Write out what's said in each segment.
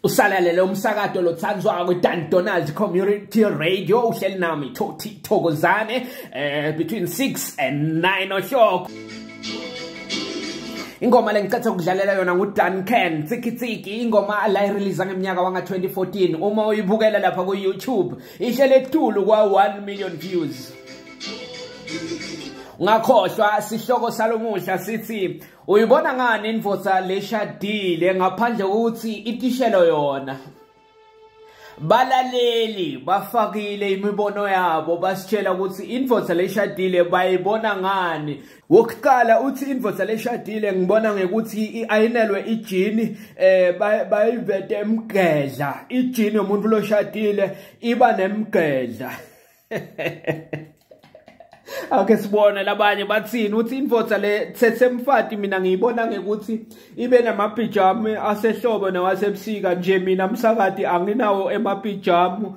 Usalalele umsakazo lothanzwa kweDonald Community Radio uhleli nami Thokozani between 6 and 9 o'clock. Ingoma lengicethe ukudlalela yona nguDuncan Tsikitsiki, ingoma la irelease ngeminyaka wanga 2014. Uma uyibukela lapha ku YouTube ihlele etulu kwa 1 million views. Ngakhohlwa sihloko salomuhla sithi uyibona ngani Indvodza leshadile ngaphandle ukuthi itishelo yona. Balaleli bafakile imibono yabo basitshela ukuthi Indvodza leshadile bayibona ngani. Wokuqala uthi Indvodza leshadile ngibona ngekuthi ayinelwe ijini bayivete emgedla. Ijini yomuntu loshadile iba nemgedla. Ake sibone labanye bathini uthi Indvodza lenemfati mina ngiyibona ngekuthi ibe namapijama asehlobo nawasebusika nje. Mina msakati anginawo emapijama,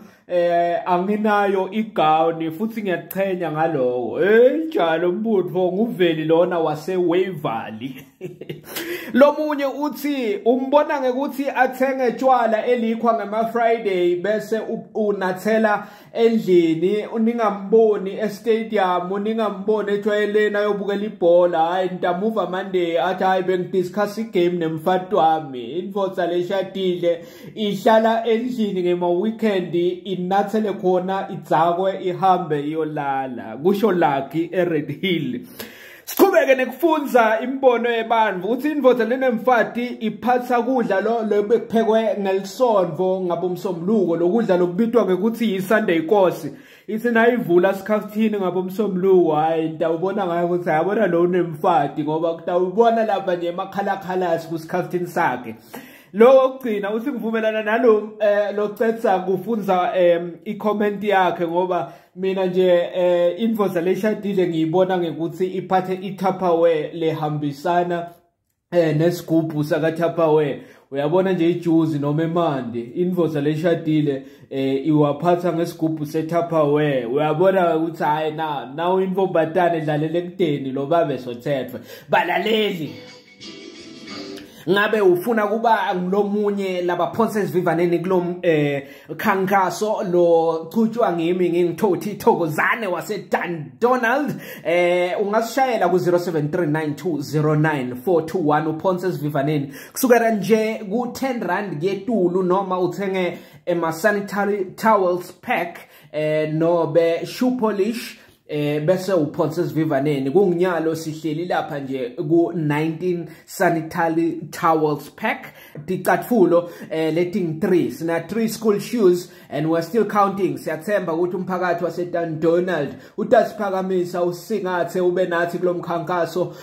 anginayo igown futhi ngiyaqhenya ngaloko. Njalo mbutho nguveli lona waseWaverly. Lomunye uthi umbona ngekuthi athenge tshwala elikhwa ngama Friday bese unathela endlini, uningamboni estadium, uningamboni ejwayeleni ayobukela ibhola. Hayi ntamuva Monday athi hayi bengidiscuss igame nemfati wami. Indvodza leshadile ihlala endlini ngema weekend, inathele khona idzakwe ihambe iyolala. Kusho Lucky eRed Hill. Siqhubeke nekufunza imbono yebantu uthi Indvodza lenemfati iphatha kudla lo bekuphekwe ngelisonto ngabomsombuluko, lokudla lokubitwa ngekuthi yiSunday Nkosi. Ithi nayivula sikhaftini ngabomsombuluko, hayi ndawubona ngayo ukuthi ayabona lo unemfati ngoba kutawubona lapha nje emakhalakhalasi kusikhaftini sakhe. Lo ogcina uthi ngivumelana nalo locetha kufunza i-comment yakhe ngoba mina nje Indvodza leshadile ngiyibona ngekuthi iphathe iTupperware lehambisana nesigubhu saka Tupperware. Uyabona nje ijuzi noma emande Indvodza leshadile iwaphatha ngesigubhu seTupperware. Uyabona ukuthi hayi na invobatane edlalela ekudeni lo babe sothethwe. Balaleli ngabe ufuna kuba ngilomunye laba Ponces Vivaneni kulo khankaso lo chuchwa ngimi ngingithokozane waseDonald, ungasishayela ku 0739209421 uPonces Vivaneni kusukela nje ku 10 rand ngetulu, noma uthenge ema sanitary towels pack nobe shoe polish bese uPonces Vivaneni kunginyalo sihleli lapha nje ku 19 sanitary towels pack ticatfulo letting 3 sina 3 school shoes and we're still counting. Siyathemba ukuthi umphakathi waseDonald utasiphakamisa usingathe ube nathi kulomkhankaso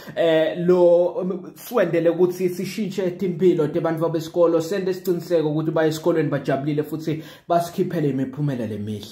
lo swendele ukuthi sishintshe impilo tebantu besikolo, sende isiqiniseko ukuthi baye esikolweni bajabulile futhi basikhiphele imiphumela lemihle.